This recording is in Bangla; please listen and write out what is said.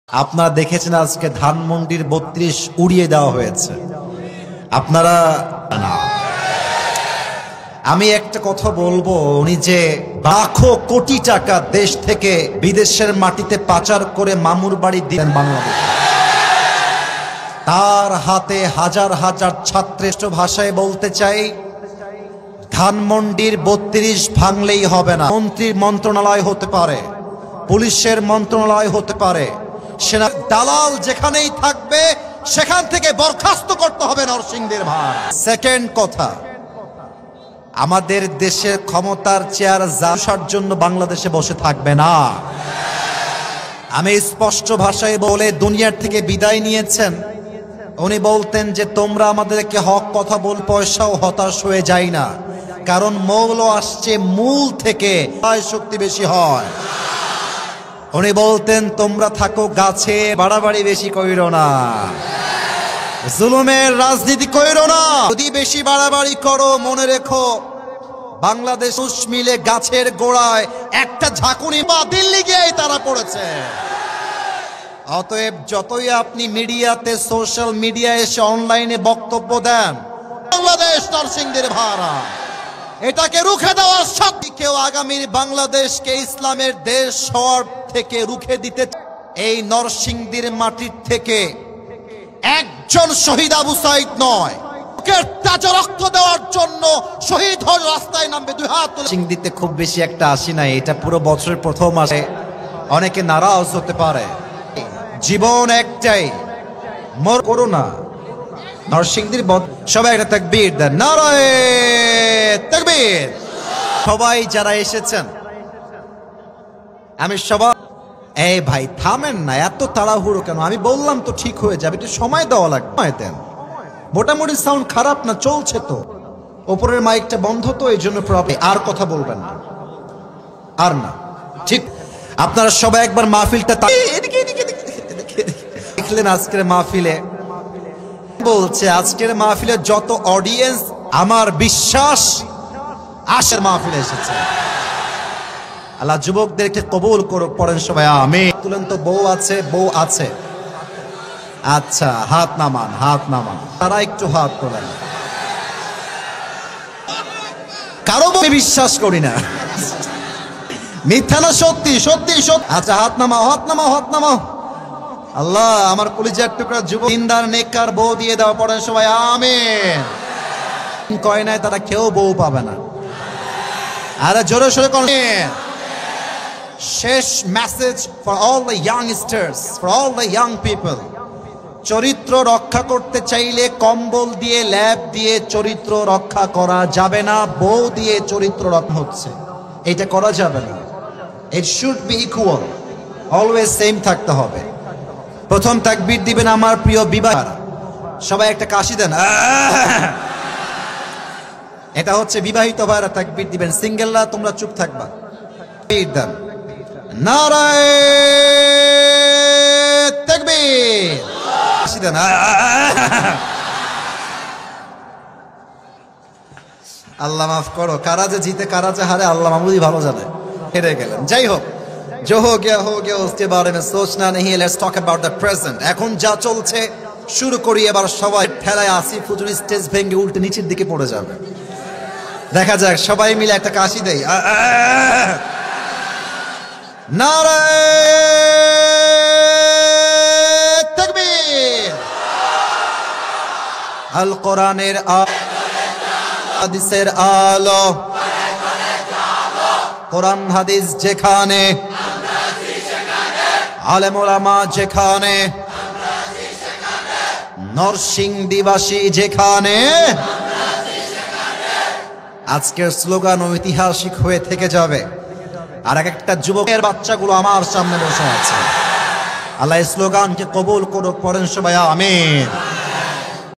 আপনারা দেখেছেন আজকে ধানমন্ডির ৩২ উড়িয়ে দেওয়া হয়েছে। আপনারা না, আমি একটা কথা বলবো, উনি যে লাখো কোটি টাকা দেশ থেকে বিদেশের মাটিতে পাচার করে মামুর বাড়ি দিলেন বাংলাদেশ, তার হাতে হাজার হাজার ছাত্রেষ্ট ভাষায় বলতে চাই, ধানমন্ডির ৩২ ভাঙলেই হবে না। মন্ত্রীর মন্ত্রণালয় হতে পারে, পুলিশের মন্ত্রণালয় হতে পারে, সেনা দালাল যেখানেই থাকবে সেখান থেকে বরখাস্ত করতে হবে নরসিংদীর ভার। সেকেন্ড কথা, আমাদের দেশের ক্ষমতার চেয়ার জাসার জন্য বাংলাদেশে বসে থাকবে না। আমি স্পষ্ট ভাষায় বলে দুনিয়ার থেকে বিদায় নিয়েছেন। উনি বলতেন যে তোমরা আমাদেরকে হক কথা বল, পয়সাও হতাশ হয়ে যায় না, কারণ মৌল আসছে মূল থেকে, শক্তি বেশি হয়। উনি বলতেন তোমরা থাকো গাছে, বাড়াবাড়ি বেশি কইরো না, জুলুমের রাজনীতি কইরো না। যদি বেশি বাড়াবাড়ি করো মনে রেখো বাংলাদেশ মিলে গাছের গোড়ায় একটা ঝাঁকুনি বা দিল্লি গিয়েই তারা পড়েছে। অতএব যতই আপনি মিডিয়াতে, সোশ্যাল মিডিয়া এসে অনলাইনে বক্তব্য দেন, বাংলাদেশ নরসিংদীর ভাড়া, এটাকে রুখে দেওয়ার শক্তি কেউ আগামীর বাংলাদেশকে ইসলামের দেশ হওয়ার থেকে রুখে দিতে, এই নরসিংদীর মাটির থেকে একজন শহীদ আবু সাইদ নয়, তাজা রক্ত দেওয়ার জন্য শহীদ হয়ে রাস্তায় নামবে দুই হাত তুলে। নরসিংদীতে খুব বেশি একটা আসি নাই, এটা পুরো বছরের প্রথম মাসে অনেকে নারাজ হতে পারে। জীবন একটাই, মর করো না। নরসিংদীর সবাই একটা তাকবীর দেন, নারায়ে তাকবীর। সবাই যারা এসেছেন আমি সবাই, এই ভাই থামেন না, এত তাড়াহুড়ো কেন? আমি বললাম তো ঠিক হয়ে যাবে, একটু সময় দেওয়া লাগবে। দেন, মোটামুটি সাউন্ড খারাপ না, চলছে তো, ওপরের মাইকটা বন্ধ তো, এই জন্য প্রবলেম। আর কথা বলবেন না, আর না, ঠিক। আপনারা সবাই একবার মাহফিলটা দেখলেন। আজকের মাহফিলে বলছে, আজকের মাহফিলে যত অডিয়েন্স, আমার বিশ্বাস আশের মাহফিলে এসেছে। আল্লাহ যুবকদেরকে কবুল করুক, পড়েন সবাই আমিন। তুলেন তো, বউ আছে, বউ আছে, আচ্ছা হাত নামান, হাত নামান, তারা একটু হাত তোলেন। কারো বিশ্বাস করি না, মিথ্যা না সত্যি? সত্যি সত্যি। আচ্ছা হাত নামাও, হাত নামাও, হাত নামাও। আল্লাহ আমার কলিজার টুকরা যুবক, দিনদার নেককার বউ দিয়ে দাও, পড়েন সবাই আমিন। কয় নাই তারা কেউ বউ পাবে না। আরে জোরে সোরে করেন। শেষ message for all the youngsters, for all the young people, চরিত্র রক্ষা করতে চাইলে কম্বল দিয়ে, ল্যাব দিয়ে চরিত্র রক্ষা করা যাবে না। বউ দিয়ে চরিত্র রক্ষা হচ্ছে, এটা করা যাবে না। It should be equal, always same থাকতে হবে। প্রথম তাকবীর দিবেন আমার প্রিয় বিবাহ, সবাই একটা কাশি দেন, এটা হচ্ছে বিবাহিত ভাইরা তাকবীর দিবেন। সিঙ্গেলরা তোমরা চুপ থাকবা, তাকবীর দেন, নারায়ে তাকবীর, কাশি দেন। আল্লাহ মাফ করো, কারা যে জিতে কারা যে হারে আল্লাহ মামুদি ভালো জানে, হেরে গেলেন। যাই হোক, जो हो गया उसके बारे में सोचना नहीं है, let's talk about the present. এখন যা চলছে শুরু করি এবার। সবাই ঠেলায় আসিফ হুজুর স্টেজ ভেঙে উল্টে নিচের দিকে পড়ে যাবে। দেখা যাক, সবাই মিলে একটা কাশি দেই, নারায়ে তাকবীর। আল কোরআনের হাদিসের আলো, কোরআন হাদিস যেখানে, আলেম ওলামা যেখানে, নরসিংদীবাসী যেখানে, আজকের স্লোগান ঐতিহাসিক হয়ে থেকে যাবে। আর একটা যুবকের বাচ্চাগুলো আমার সামনে বসে আছে। আল্লাহ স্লোগানকে কবুল করুক, পড়েন সবাই আমিন।